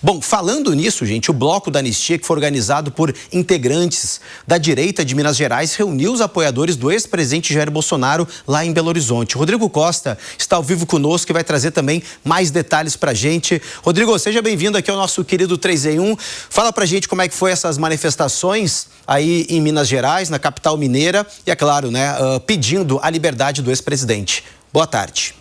Bom, falando nisso, gente, o Bloco da Anistia, que foi organizado por integrantes da direita de Minas Gerais, reuniu os apoiadores do ex-presidente Jair Bolsonaro lá em Belo Horizonte. Rodrigo Costa está ao vivo conosco e vai trazer também mais detalhes pra gente. Rodrigo, seja bem-vindo aqui ao nosso querido 3 em 1. Fala pra gente como é que foi essas manifestações aí em Minas Gerais, na capital mineira, e é claro, né, pedindo a liberdade do ex-presidente. Boa tarde.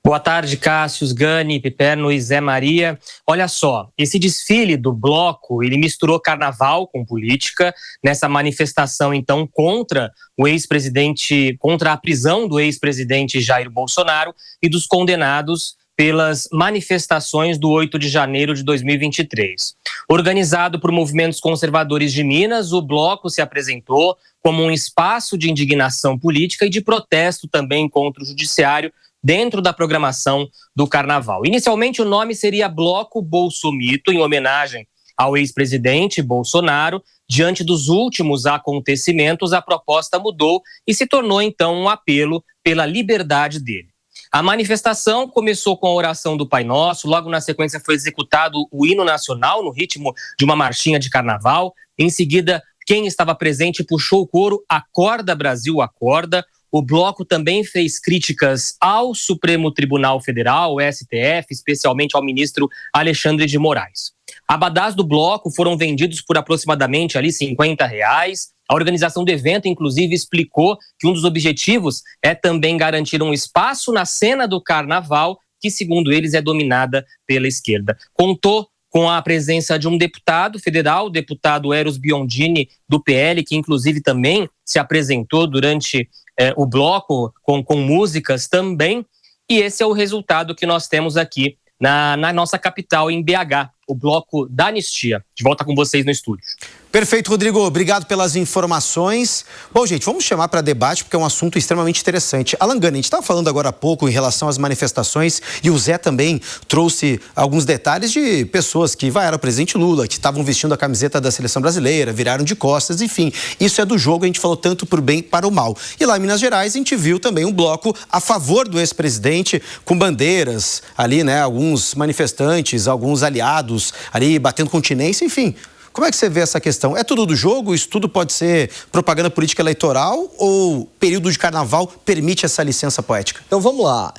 Boa tarde, Cássio, Gani, Piperno e Zé Maria. Olha só, esse desfile do Bloco, ele misturou carnaval com política nessa manifestação, então, contra o ex-presidente, contra a prisão do ex-presidente Jair Bolsonaro e dos condenados pelas manifestações do 8 de janeiro de 2023. Organizado por movimentos conservadores de Minas, o Bloco se apresentou como um espaço de indignação política e de protesto também contra o judiciário dentro da programação do Carnaval. Inicialmente, o nome seria Bloco Bolsomito, em homenagem ao ex-presidente Bolsonaro. Diante dos últimos acontecimentos, a proposta mudou e se tornou, então, um apelo pela liberdade dele. A manifestação começou com a oração do Pai Nosso, logo na sequência foi executado o hino nacional no ritmo de uma marchinha de carnaval. Em seguida, quem estava presente puxou o coro Acorda Brasil, Acorda. O Bloco também fez críticas ao Supremo Tribunal Federal, o STF, especialmente ao ministro Alexandre de Moraes. Abadás do Bloco foram vendidos por aproximadamente ali R$50. A organização do evento, inclusive, explicou que um dos objetivos é também garantir um espaço na cena do carnaval, que, segundo eles, é dominada pela esquerda. Contou com a presença de um deputado federal, o deputado Eros Biondini, do PL, que, inclusive, também se apresentou durante o Bloco com músicas também. E esse é o resultado que nós temos aqui na nossa capital, em BH, o Bloco da Anistia. De volta com vocês no estúdio. Perfeito, Rodrigo. Obrigado pelas informações. Bom, gente, vamos chamar para debate porque é um assunto extremamente interessante. Alan Gani, a gente estava falando agora há pouco em relação às manifestações e o Zé também trouxe alguns detalhes de pessoas que vaiaram o presidente Lula, que estavam vestindo a camiseta da seleção brasileira, viraram de costas, enfim. Isso é do jogo, a gente falou tanto para o bem para o mal. E lá em Minas Gerais a gente viu também um bloco a favor do ex-presidente, com bandeiras ali, né? Alguns manifestantes, alguns aliados ali batendo continência, enfim. Como é que você vê essa questão? É tudo do jogo? Isso tudo pode ser propaganda política eleitoral ou período de carnaval permite essa licença poética? Então vamos lá.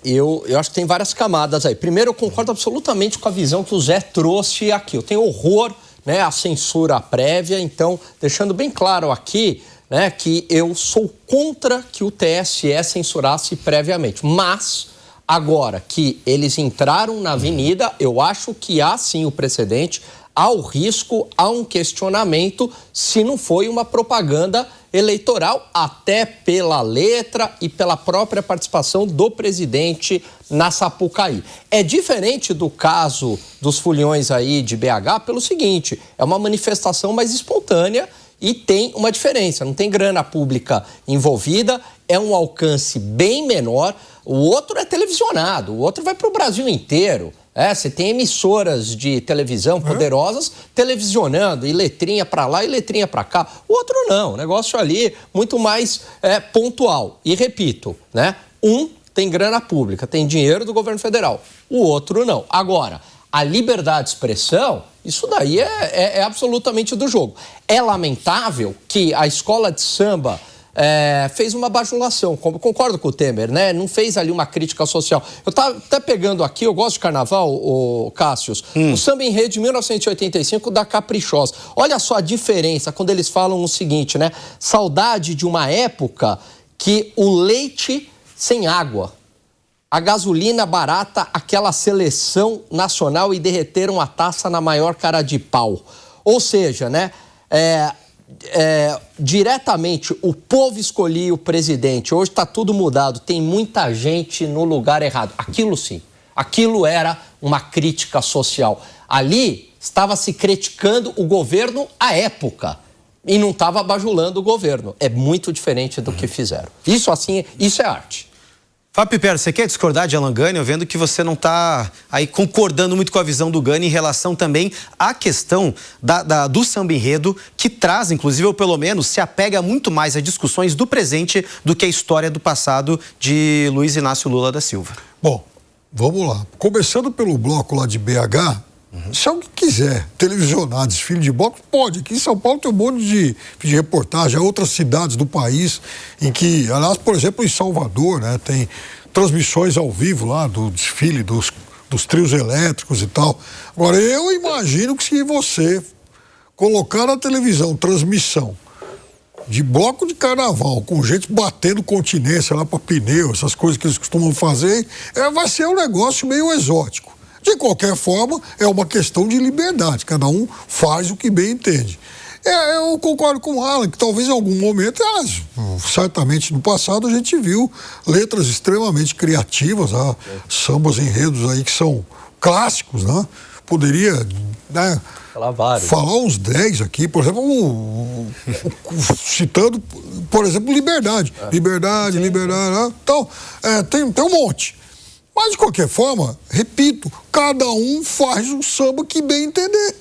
Eu acho que tem várias camadas aí. Primeiro, eu concordo absolutamente com a visão que o Zé trouxe aqui. Eu tenho horror, né, à censura prévia. Então, deixando bem claro aqui, né, que eu sou contra que o TSE censurasse previamente. Mas agora que eles entraram na avenida, eu acho que há sim o precedente. Há o risco, há um questionamento se não foi uma propaganda eleitoral, até pela letra e pela própria participação do presidente na Sapucaí. É diferente do caso dos foliões aí de BH pelo seguinte, é uma manifestação mais espontânea e tem uma diferença, não tem grana pública envolvida, é um alcance bem menor, o outro é televisionado, o outro vai para o Brasil inteiro. Você tem emissoras de televisão poderosas televisionando e letrinha para lá e letrinha para cá. O outro não, o negócio ali muito mais pontual. E repito, né? Um tem grana pública, tem dinheiro do governo federal. O outro não. Agora, a liberdade de expressão, isso daí é absolutamente do jogo. É lamentável que a escola de samba fez uma bajulação, concordo com o Temer, né? Não fez ali uma crítica social. Eu estava até pegando aqui, eu gosto de carnaval, o Cássius, o Samba Enredo de 1985 da Caprichosa. Olha só a diferença quando eles falam o seguinte, né? Saudade de uma época que o leite sem água, a gasolina barata, aquela seleção nacional e derreteram a taça na maior cara de pau. Ou seja, né? Diretamente o povo escolhia o presidente. Hoje está tudo mudado, tem muita gente no lugar errado. Aquilo sim, aquilo era uma crítica social. Ali estava se criticando o governo à época e não estava bajulando o governo. É muito diferente do que fizeram. Isso assim, isso é arte. Fábio Piperno, você quer discordar de Alan Gani? Eu vendo que você não está aí concordando muito com a visão do Gani em relação também à questão do samba enredo, que traz, inclusive, ou pelo menos se apega muito mais a discussões do presente do que a história do passado de Luiz Inácio Lula da Silva. Bom, Vamos lá. Começando pelo bloco lá de BH, se alguém quiser televisionar desfile de bloco, pode. Aqui em São Paulo tem um monte de reportagem, há outras cidades do país em que, aliás, por exemplo, em Salvador, né, tem transmissões ao vivo lá do desfile dos trios elétricos e tal. Agora, eu imagino que se você colocar na televisão transmissão de bloco de carnaval, com gente batendo continência lá para pneu, essas coisas que eles costumam fazer, vai ser um negócio meio exótico. De qualquer forma, é uma questão de liberdade, cada um faz o que bem entende. Eu concordo com o Alan, que talvez em algum momento, certamente no passado, a gente viu letras extremamente criativas, sambas enredos aí que são clássicos, né? Poderia, né, falar uns 10 aqui, por exemplo, citando, por exemplo, liberdade. Liberdade. Então, tem um monte. Mas, de qualquer forma, repito, cada um faz o samba que bem entender.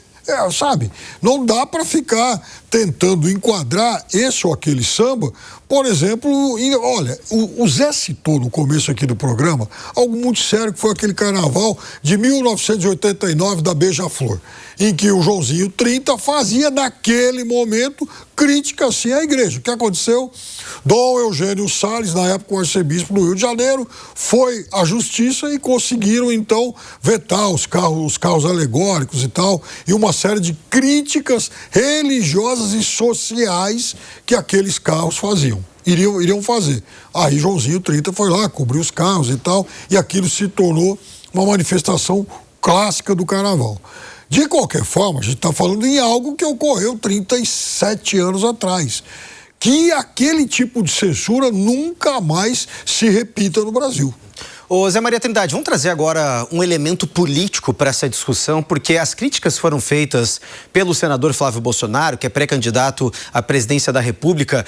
Sabe? Não dá para ficar tentando enquadrar esse ou aquele samba. Por exemplo, olha, o Zé citou no começo aqui do programa algo muito sério, que foi aquele carnaval de 1989 da Beija-Flor, em que o Joãozinho 30 fazia, naquele momento, crítica, assim, à igreja. O que aconteceu? Dom Eugênio Salles, na época o arcebispo do Rio de Janeiro, foi à justiça e conseguiram, então, vetar os carros alegóricos e tal, e uma série de críticas religiosas e sociais que aqueles carros faziam. Iriam fazer. Aí Joãozinho 30 foi lá, cobriu os carros e tal, e aquilo se tornou uma manifestação clássica do carnaval. De qualquer forma, a gente está falando em algo que ocorreu 37 anos atrás. Que aquele tipo de censura nunca mais se repita no Brasil. Ô Zé Maria Trindade, vamos trazer agora um elemento político para essa discussão, porque as críticas foram feitas pelo senador Flávio Bolsonaro, que é pré-candidato à presidência da República.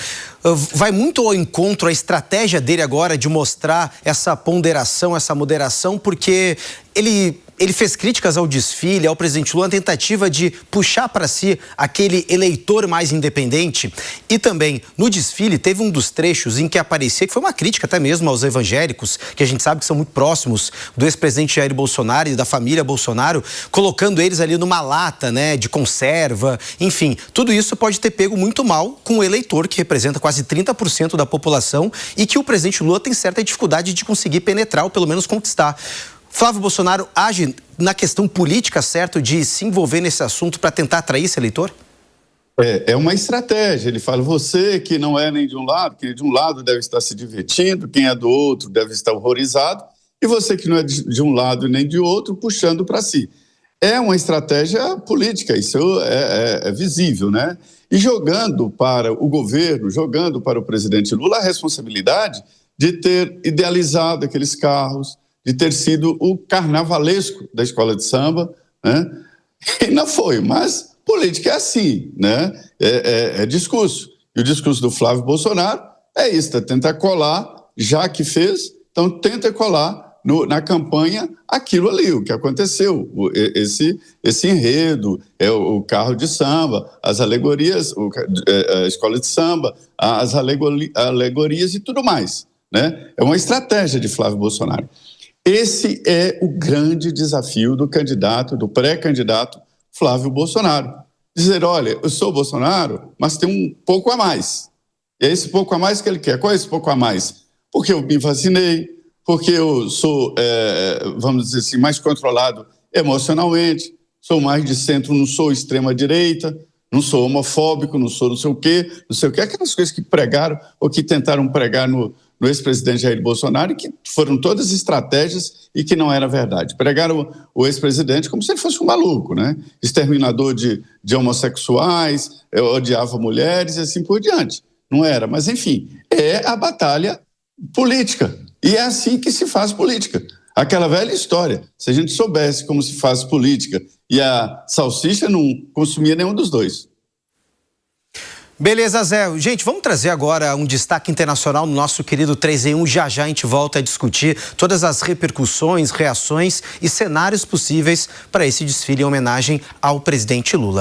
Vai muito ao encontro a estratégia dele agora de mostrar essa ponderação, essa moderação, porque ele fez críticas ao desfile, ao presidente Lula, a tentativa de puxar para si aquele eleitor mais independente. E também, no desfile, teve um dos trechos em que aparecia, que foi uma crítica até mesmo aos evangélicos, que a gente sabe que são muito próximos do ex-presidente Jair Bolsonaro e da família Bolsonaro, colocando eles ali numa lata, né, de conserva. Enfim, tudo isso pode ter pego muito mal com o eleitor, que representa quase 30% da população e que o presidente Lula tem certa dificuldade de conseguir penetrar ou pelo menos conquistar. Flávio Bolsonaro age na questão política, certo, de se envolver nesse assunto para tentar atrair esse eleitor? É uma estratégia. Ele fala, você que não é nem de um lado, que de um lado deve estar se divertindo, quem é do outro deve estar horrorizado, e você que não é de um lado nem de outro, puxando para si. É uma estratégia política, isso é visível, né? E jogando para o governo, jogando para o presidente Lula a responsabilidade de ter idealizado aqueles carros, de ter sido o carnavalesco da escola de samba, né? E não foi, mas política é assim, né? É discurso. E o discurso do Flávio Bolsonaro é isso, tentar colar, já que fez, então tenta colar na campanha aquilo ali, o que aconteceu, esse enredo, o carro de samba, as alegorias, a escola de samba, as alegorias e tudo mais, né? É uma estratégia de Flávio Bolsonaro. Esse é o grande desafio do candidato, do pré-candidato Flávio Bolsonaro. Dizer, olha, eu sou Bolsonaro, mas tem um pouco a mais. E é esse pouco a mais que ele quer. Qual é esse pouco a mais? Porque eu me vacinei, porque eu sou, vamos dizer assim, mais controlado emocionalmente, sou mais de centro, não sou extrema-direita, não sou homofóbico, não sou não sei o quê, aquelas coisas que pregaram ou que tentaram pregar no ex-presidente Jair Bolsonaro, que foram todas estratégias e que não era verdade. Pregaram o ex-presidente como se ele fosse um maluco, né? Exterminador de homossexuais, odiava mulheres e assim por diante. Não era, mas enfim, é a batalha política. E é assim que se faz política. Aquela velha história, se a gente soubesse como se faz política e a salsicha não consumia nenhum dos dois. Beleza, Zé. Gente, vamos trazer agora um destaque internacional no nosso querido 3 em 1. Já a gente volta a discutir todas as repercussões, reações e cenários possíveis para esse desfile em homenagem ao presidente Lula.